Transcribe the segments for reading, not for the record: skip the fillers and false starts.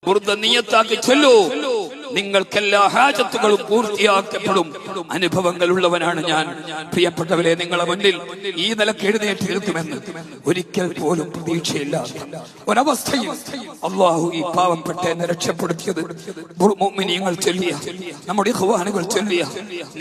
ബുർദ നിയത്താക്കി ചൊല്ലൂ, നിങ്ങൾക്കെല്ലാ ഹാജത്തുകളും പൂർത്തിയാക്കപ്പെടും. അനുഭവങ്ങൾ ഉള്ളവനാണ് ഞാൻ. പ്രിയപ്പെട്ടവരെ, നിങ്ങളെ മുന്നിൽ ഈ നിലക്ക് എഴുന്നേറ്റ് നിൽക്കുമെന്ന് ഒരിക്കൽ പോലും പ്രതീക്ഷയില്ലാത്ത ഒരവസ്ഥയിൽ അള്ളാഹു ഈ പാവപ്പെട്ട എന്നെ രക്ഷപ്പെടുത്തിയത് മുഅ്മിനീങ്ങൾ ചൊല്ലിയ, നമ്മുടെ ഇഖ്വാനുകൾ ചൊല്ലിയ,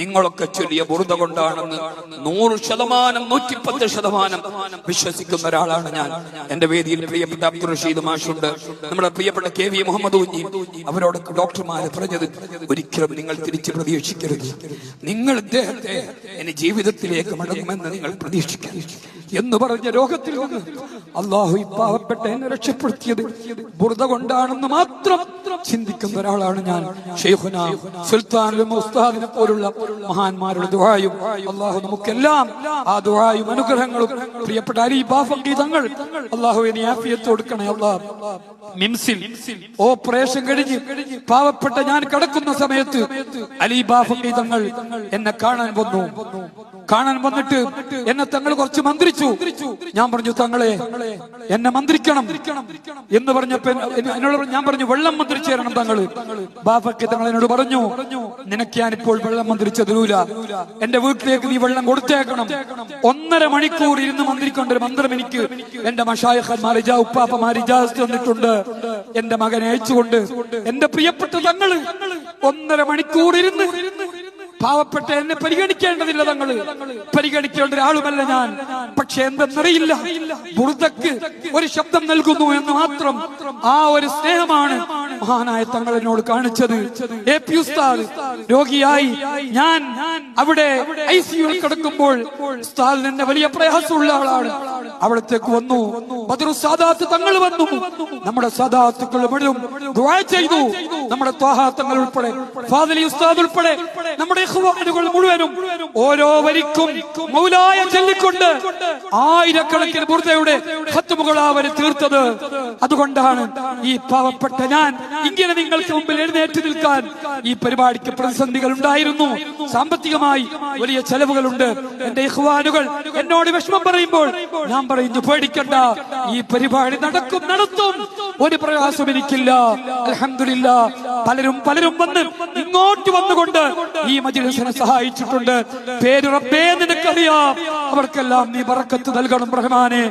നിങ്ങളൊക്കെ ചൊല്ലിയ ബുർദ കൊണ്ടാണെന്ന് 100%, 110% വിശ്വസിക്കുന്ന ഒരാളാണ് ഞാൻ. എന്റെ വേദിയിൽ പ്രിയപ്പെട്ട അബ്ദുൾ റഷീദ് മാഷുണ്ട്, നമ്മുടെ പ്രിയപ്പെട്ട KV മുഹമ്മദ് കുഞ്ഞി. അവരോടൊക്കെ ഡോക്ടർമാര് പറഞ്ഞത്, ഒരിക്കലും നിങ്ങൾ തിരിച്ച് പ്രതീക്ഷിക്കരുത്, നിങ്ങൾ ഇദ്ദേഹത്തെ ഇനി ജീവിതത്തിലേക്ക് മടങ്ങുമെന്ന് നിങ്ങൾ പ്രതീക്ഷിക്കരുത് എന്ന് പറഞ്ഞ രോഗത്തിൽ നിന്ന് അള്ളാഹു ഈ പാവപ്പെട്ട എന്നെ രക്ഷപ്പെടുത്തിയത് ബുർദ കൊണ്ടാണെന്ന് മാത്രം ചിന്തിക്കുന്ന ഒരാളാണ് ഞാൻ. ഷെയ്ഖുനാ സുൽത്താനുൽ ഉസ്താദിനെ പോലുള്ള മഹാന്മാരുടെ ദുആയും അള്ളാഹു നമുക്കെല്ലാം ആ ദുആയും അനുഗ്രഹങ്ങളും പ്രിയപ്പെട്ട അലി ബാഫഖി തങ്ങൾ അള്ളാഹുവിനെ ആഫിയത്ത് കൊടുക്കണേ. അള്ളാഹ് മിംസിൽ ഓപ്പറേഷൻ കഴിഞ്ഞ് പാവപ്പെട്ട ഞാൻ കിടക്കുന്ന സമയത്ത് അലി ബാഫഖി തങ്ങൾ എന്നെ കാണാൻ വന്നിട്ട് എന്നെ തങ്ങൾ കുറച്ച് മന്ത്രിച്ചു. ഞാൻ പറഞ്ഞു, തങ്ങളെ എന്നെ മന്ത്രിക്കണം എന്ന് പറഞ്ഞപ്പോ എന്നോട് ഞാൻ പറഞ്ഞു, വെള്ളം മന്ത്രിച്ചു തരണം തങ്ങള്. ബാഫഖി തങ്ങൾ എന്നോട് പറഞ്ഞു, നിനക്ക് ഞാനിപ്പോൾ വെള്ളം മന്ത്രിച്ചു തരൂല, എന്റെ വീട്ടിലേക്ക് നീ വെള്ളം കൊടുത്തേക്കണം. 1.5 മണിക്കൂർ ഇരുന്ന് മന്ത്രിക്കൊണ്ട ഒരു മന്ത്രം എനിക്ക് എന്റെ മശായിഖന്മാർ ഉപ്പാപ്പമാർ ഇജാസത്ത് തന്നിട്ടുണ്ട്. എന്റെ മകനെ അയച്ചുകൊണ്ട് എന്റെ പ്രിയപ്പെട്ട തങ്ങള് 1.5 മണിക്കൂർ ഇരുന്ന് പാവപ്പെട്ട എന്നെ പരിഗണിക്കേണ്ടതില്ല, തങ്ങള് പരിഗണിക്കേണ്ട ഒരാളുമല്ല ഞാൻ. പക്ഷെ എന്തെന്നറിയില്ല, ബുർദക്ക് ഒരു ശബ്ദം നൽകുന്നു എന്ന് മാത്രം ആ ഒരു സ്നേഹമാണ് മഹാനായ തങ്ങൾ എന്നോട് കാണിച്ചത്. AP ഉസ്താദ് രോഗിയായി ഞാൻ അവിടെ ICUയിൽ കിടക്കുമ്പോൾ ഉസ്താദിന് എന്നെ വലിയ പ്രയാസമുള്ള ആളാണ്. അവിടത്തേക്ക് വന്നു, ബദറു സാദാത്ത് തങ്ങൾ വന്നു, നമ്മുടെ സാദാത്തുക്കൾ മുഴുവൻ ദുആ ചെയ്തു. നമ്മുടെ ത്വാഹ തങ്ങൾ ഉൾപ്പെടെ, ഫാദിലി ഉസ്താദ് ഉൾപ്പെടെ, നമ്മുടെ ഇഖ്വാനുകൾ മുഴുവനും ഓരോ വരിക്കും മൗലായ ചൊല്ലിക്കൊണ്ട് ആയിരക്കണക്കിന് ബുർദയുടെ ഖത്മുകൾ അവർ തീർത്തത്. അതുകൊണ്ടാണ് ഈ പാവപ്പെട്ട ഞാൻ ഇങ്ങനെ നിങ്ങൾക്ക് മുമ്പിൽ എഴുന്നേറ്റ് നിൽക്കാൻ. ഈ പരിപാടിക്ക് പ്രതിസന്ധികൾ ഉണ്ടായിരുന്നു, സാമ്പത്തികമായി വലിയ ചെലവുകളുണ്ട്. എന്റെ ഇഖ്വാനുകൾ എന്നോട് വിഷമം പറയുമ്പോൾ ഞാൻ പറയുന്നു, പേടിക്കണ്ട, ഈ പരിപാടി നടത്തും, ഒരു പ്രയാസം എനിക്കില്ല. അൽഹംദുലില്ലാഹ്, പലരും വന്ന് ഇങ്ങോട്ട് വന്നുകൊണ്ട് ഈ മജ്‌ലിസിനെ സഹായിച്ചിട്ടുണ്ട്. പേര് റബ്ബേ നിനക്കറിയാം, അവർക്കെല്ലാം നീ ബറക്കത്ത് നൽകണം റഹ്മാനെ.